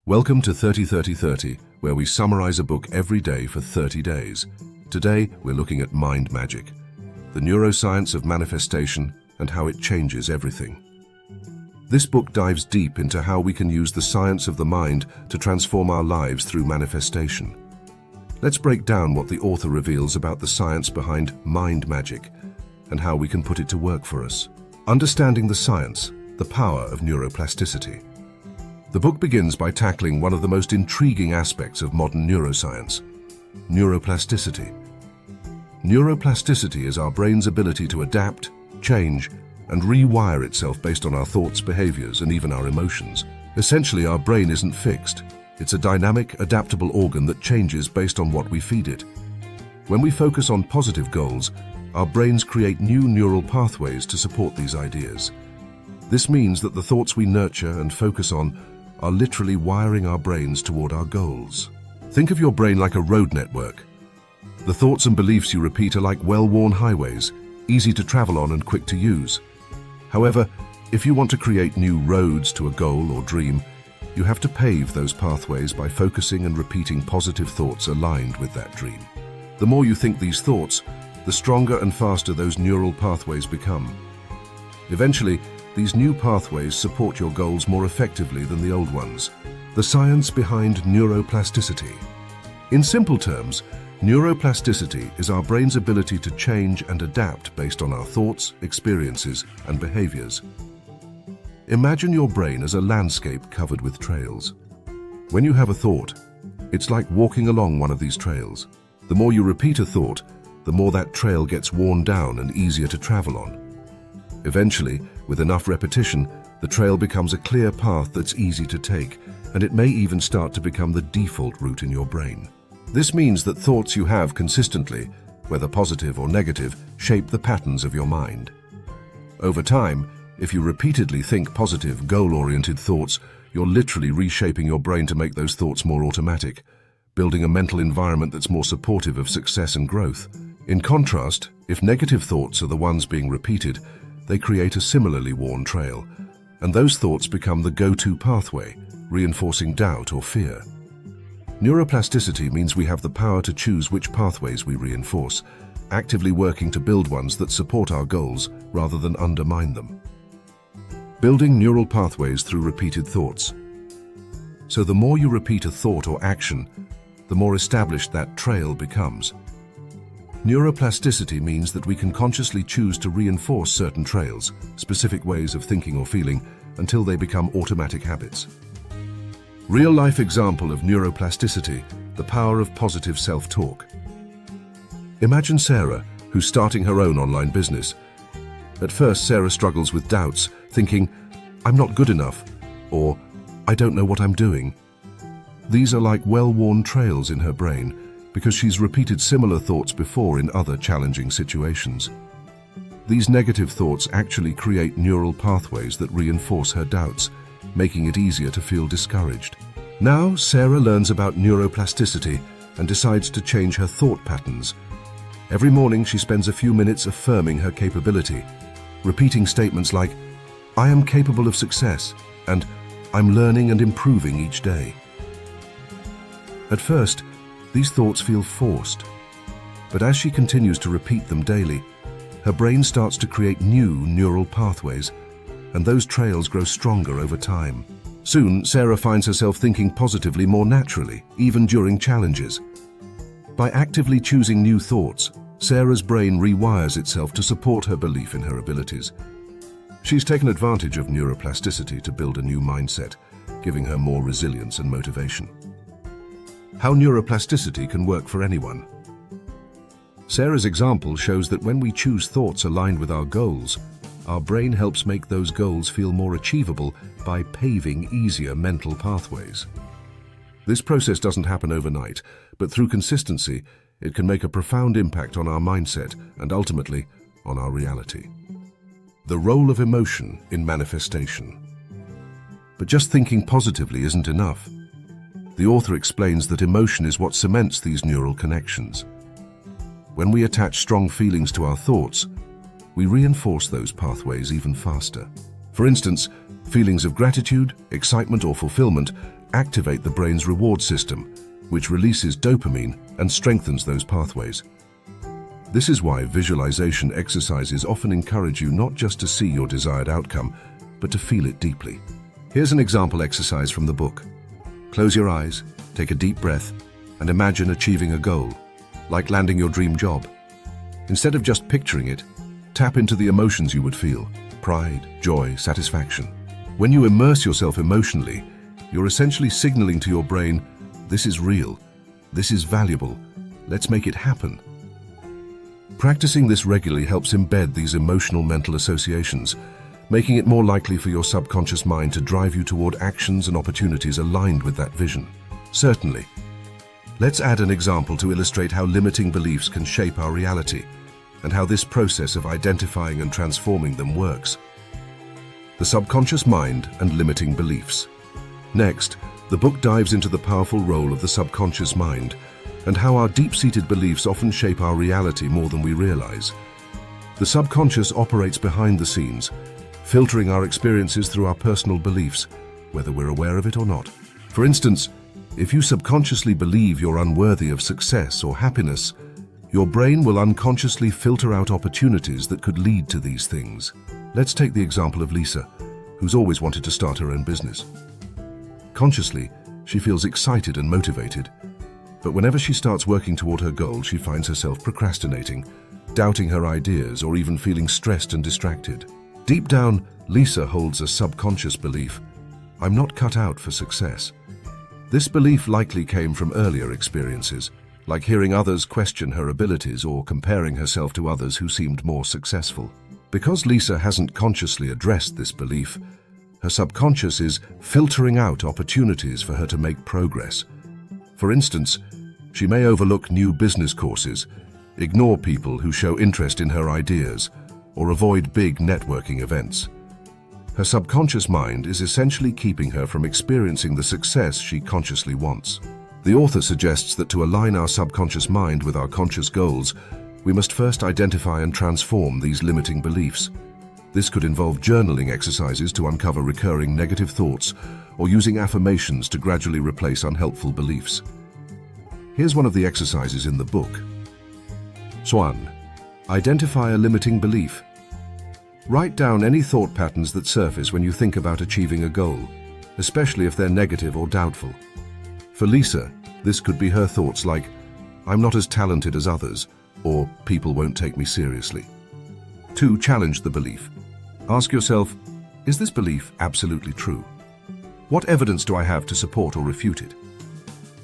Welcome to 30-30-30, where we summarize a book every day for 30 days. Today, we're looking at mind magic, the neuroscience of manifestation and how it changes everything. This book dives deep into how we can use the science of the mind to transform our lives through manifestation. Let's break down what the author reveals about the science behind mind magic and how we can put it to work for us. Understanding the science, the power of neuroplasticity. The book begins by tackling one of the most intriguing aspects of modern neuroscience: neuroplasticity. Neuroplasticity is our brain's ability to adapt, change, and rewire itself based on our thoughts, behaviors, and even our emotions. Essentially, our brain isn't fixed. It's a dynamic, adaptable organ that changes based on what we feed it. When we focus on positive goals, our brains create new neural pathways to support these ideas. This means that the thoughts we nurture and focus on are literally wiring our brains toward our goals. Think of your brain like a road network. The thoughts and beliefs you repeat are like well-worn highways, easy to travel on and quick to use. However, if you want to create new roads to a goal or dream, you have to pave those pathways by focusing and repeating positive thoughts aligned with that dream. The more you think these thoughts, the stronger and faster those neural pathways become. Eventually, these new pathways support your goals more effectively than the old ones. The science behind neuroplasticity. In simple terms, neuroplasticity is our brain's ability to change and adapt based on our thoughts, experiences, and behaviors. Imagine your brain as a landscape covered with trails. When you have a thought, it's like walking along one of these trails. The more you repeat a thought, the more that trail gets worn down and easier to travel on. Eventually, with enough repetition, the trail becomes a clear path that's easy to take, and it may even start to become the default route in your brain. This means that thoughts you have consistently, whether positive or negative, shape the patterns of your mind. Over time, if you repeatedly think positive, goal-oriented thoughts, you're literally reshaping your brain to make those thoughts more automatic, building a mental environment that's more supportive of success and growth. In contrast, if negative thoughts are the ones being repeated, they create a similarly worn trail, and those thoughts become the go-to pathway, reinforcing doubt or fear. Neuroplasticity means we have the power to choose which pathways we reinforce, actively working to build ones that support our goals rather than undermine them. Building neural pathways through repeated thoughts. So the more you repeat a thought or action, the more established that trail becomes. Neuroplasticity means that we can consciously choose to reinforce certain trails, specific ways of thinking or feeling, until they become automatic habits. Real-life example of neuroplasticity, the power of positive self-talk. Imagine Sarah, who's starting her own online business. At first, Sarah struggles with doubts, thinking, "I'm not good enough," or "I don't know what I'm doing." These are like well-worn trails in her brain, because she's repeated similar thoughts before in other challenging situations. These negative thoughts actually create neural pathways that reinforce her doubts, making it easier to feel discouraged. Now, Sarah learns about neuroplasticity and decides to change her thought patterns. Every morning, she spends a few minutes affirming her capability, repeating statements like, "I am capable of success," and "I'm learning and improving each day." At first, these thoughts feel forced, but as she continues to repeat them daily, her brain starts to create new neural pathways, and those trails grow stronger over time. Soon, Sarah finds herself thinking positively more naturally, even during challenges. By actively choosing new thoughts, Sarah's brain rewires itself to support her belief in her abilities. She's taken advantage of neuroplasticity to build a new mindset, giving her more resilience and motivation. How neuroplasticity can work for anyone. Sarah's example shows that when we choose thoughts aligned with our goals, our brain helps make those goals feel more achievable by paving easier mental pathways. This process doesn't happen overnight, but through consistency, it can make a profound impact on our mindset and ultimately on our reality. The role of emotion in manifestation. But just thinking positively isn't enough. The author explains that emotion is what cements these neural connections. When we attach strong feelings to our thoughts, we reinforce those pathways even faster. For instance, feelings of gratitude, excitement, or fulfillment activate the brain's reward system, which releases dopamine and strengthens those pathways. This is why visualization exercises often encourage you not just to see your desired outcome, but to feel it deeply. Here's an example exercise from the book. Close your eyes, take a deep breath, and imagine achieving a goal, like landing your dream job. Instead of just picturing it, tap into the emotions you would feel: pride, joy, satisfaction. When you immerse yourself emotionally, you're essentially signaling to your brain, this is real, this is valuable, let's make it happen. Practicing this regularly helps embed these emotional mental associations, making it more likely for your subconscious mind to drive you toward actions and opportunities aligned with that vision. Certainly. Let's add an example to illustrate how limiting beliefs can shape our reality, and how this process of identifying and transforming them works. The subconscious mind and limiting beliefs. Next, the book dives into the powerful role of the subconscious mind and how our deep-seated beliefs often shape our reality more than we realize. The subconscious operates behind the scenes, filtering our experiences through our personal beliefs, whether we're aware of it or not. For instance, if you subconsciously believe you're unworthy of success or happiness, your brain will unconsciously filter out opportunities that could lead to these things. Let's take the example of Lisa, who's always wanted to start her own business. Consciously, she feels excited and motivated, but whenever she starts working toward her goal, she finds herself procrastinating, doubting her ideas, or even feeling stressed and distracted. Deep down, Lisa holds a subconscious belief: I'm not cut out for success. This belief likely came from earlier experiences, like hearing others question her abilities or comparing herself to others who seemed more successful. Because Lisa hasn't consciously addressed this belief, her subconscious is filtering out opportunities for her to make progress. For instance, she may overlook new business courses, ignore people who show interest in her ideas, or avoid big networking events. Her subconscious mind is essentially keeping her from experiencing the success she consciously wants. The author suggests that to align our subconscious mind with our conscious goals, we must first identify and transform these limiting beliefs. This could involve journaling exercises to uncover recurring negative thoughts, or using affirmations to gradually replace unhelpful beliefs. Here's one of the exercises in the book. 1. Identify a limiting belief. Write down any thought patterns that surface when you think about achieving a goal, especially if they're negative or doubtful. For Lisa, this could be her thoughts like, I'm not as talented as others, or people won't take me seriously. 2. Challenge the belief. Ask yourself, is this belief absolutely true? What evidence do I have to support or refute it?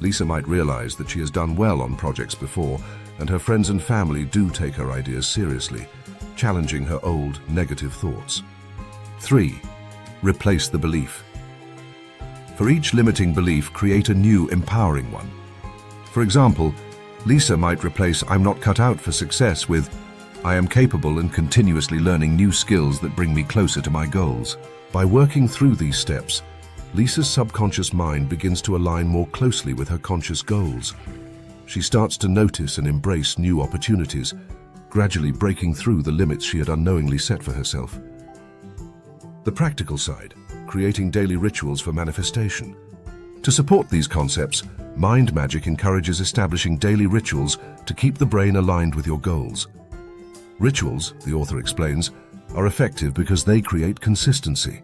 Lisa might realize that she has done well on projects before, and her friends and family do take her ideas seriously, challenging her old negative thoughts. 3. Replace the belief. For each limiting belief, create a new, empowering one. For example, Lisa might replace I'm not cut out for success with I am capable and continuously learning new skills that bring me closer to my goals. By working through these steps, Lisa's subconscious mind begins to align more closely with her conscious goals. She starts to notice and embrace new opportunities, gradually breaking through the limits she had unknowingly set for herself. The practical side, creating daily rituals for manifestation. To support these concepts, Mind Magic encourages establishing daily rituals to keep the brain aligned with your goals. Rituals, the author explains, are effective because they create consistency.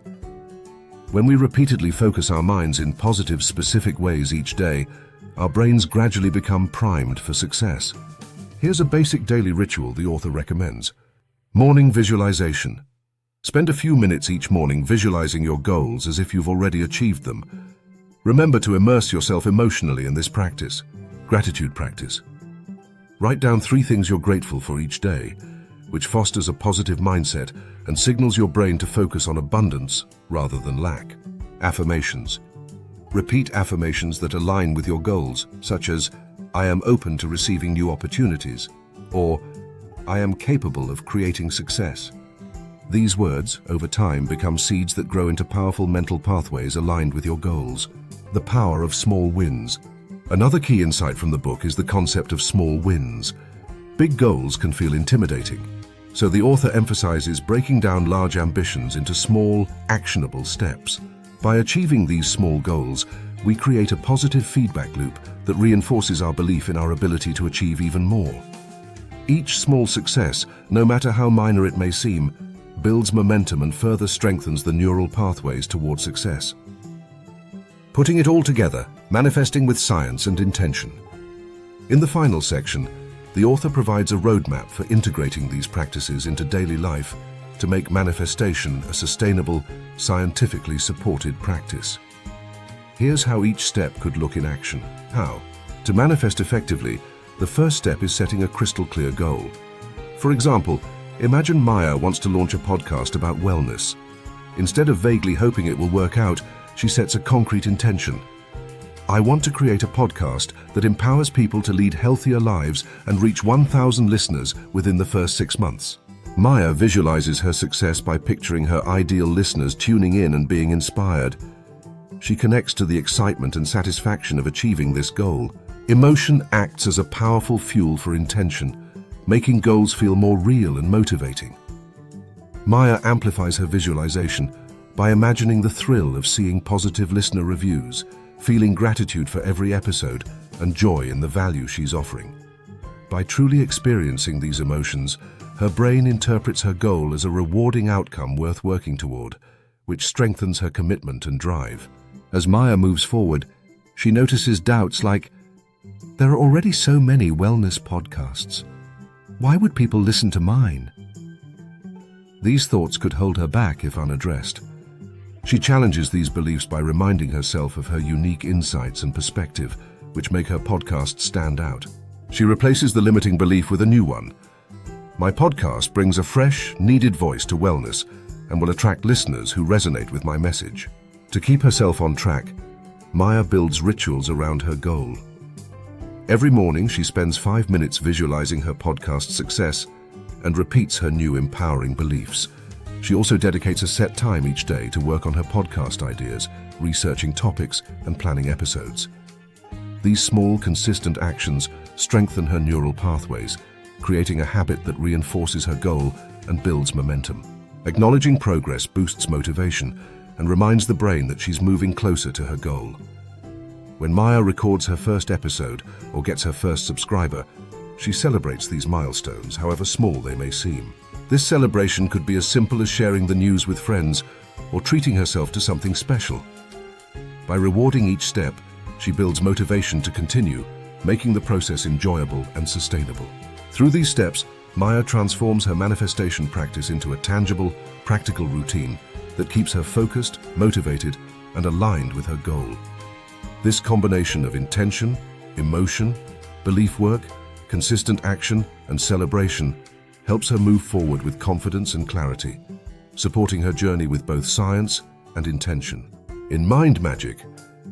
When we repeatedly focus our minds in positive, specific ways each day, our brains gradually become primed for success. Here's a basic daily ritual the author recommends. Morning visualization. Spend a few minutes each morning visualizing your goals as if you've already achieved them. Remember to immerse yourself emotionally in this practice. Gratitude practice. Write down 3 things you're grateful for each day, which fosters a positive mindset and signals your brain to focus on abundance rather than lack. Affirmations. Repeat affirmations that align with your goals, such as, I am open to receiving new opportunities, or I am capable of creating success. These words, over time, become seeds that grow into powerful mental pathways aligned with your goals. The power of small wins. Another key insight from the book is the concept of small wins. Big goals can feel intimidating, so the author emphasizes breaking down large ambitions into small, actionable steps. By achieving these small goals, we create a positive feedback loop that reinforces our belief in our ability to achieve even more. Each small success, no matter how minor it may seem, builds momentum and further strengthens the neural pathways toward success. Putting it all together, manifesting with science and intention. In the final section, the author provides a roadmap for integrating these practices into daily life to make manifestation a sustainable, scientifically supported practice. Here's how each step could look in action. How? To manifest effectively, the first step is setting a crystal clear goal. For example, imagine Maya wants to launch a podcast about wellness. Instead of vaguely hoping it will work out, she sets a concrete intention. I want to create a podcast that empowers people to lead healthier lives and reach 1,000 listeners within the first 6 months. Maya visualizes her success by picturing her ideal listeners tuning in and being inspired. She connects to the excitement and satisfaction of achieving this goal. Emotion acts as a powerful fuel for intention, making goals feel more real and motivating. Maya amplifies her visualization by imagining the thrill of seeing positive listener reviews, feeling gratitude for every episode, and joy in the value she's offering. By truly experiencing these emotions, her brain interprets her goal as a rewarding outcome worth working toward, which strengthens her commitment and drive. As Maya moves forward, she notices doubts like, "There are already so many wellness podcasts. Why would people listen to mine?" These thoughts could hold her back if unaddressed. She challenges these beliefs by reminding herself of her unique insights and perspective, which make her podcast stand out. She replaces the limiting belief with a new one. My podcast brings a fresh, needed voice to wellness and will attract listeners who resonate with my message. To keep herself on track, Maya builds rituals around her goal. Every morning, she spends 5 minutes visualizing her podcast success and repeats her new empowering beliefs. She also dedicates a set time each day to work on her podcast ideas, researching topics and planning episodes. These small, consistent actions strengthen her neural pathways, creating a habit that reinforces her goal and builds momentum. Acknowledging progress boosts motivation and reminds the brain that she's moving closer to her goal. When Maya records her first episode or gets her first subscriber, she celebrates these milestones, however small they may seem. This celebration could be as simple as sharing the news with friends or treating herself to something special. By rewarding each step, she builds motivation to continue, making the process enjoyable and sustainable. Through these steps, Maya transforms her manifestation practice into a tangible, practical routine that keeps her focused, motivated, and aligned with her goal. This combination of intention, emotion, belief work, consistent action, and celebration helps her move forward with confidence and clarity, supporting her journey with both science and intention. In Mind Magic,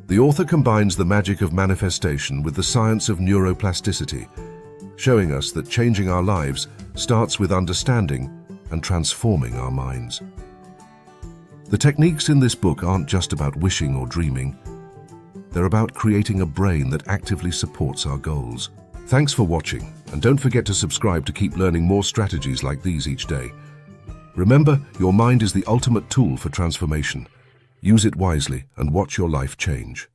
the author combines the magic of manifestation with the science of neuroplasticity, showing us that changing our lives starts with understanding and transforming our minds. The techniques in this book aren't just about wishing or dreaming. They're about creating a brain that actively supports our goals. Thanks for watching, and don't forget to subscribe to keep learning more strategies like these each day. Remember, your mind is the ultimate tool for transformation. Use it wisely and watch your life change.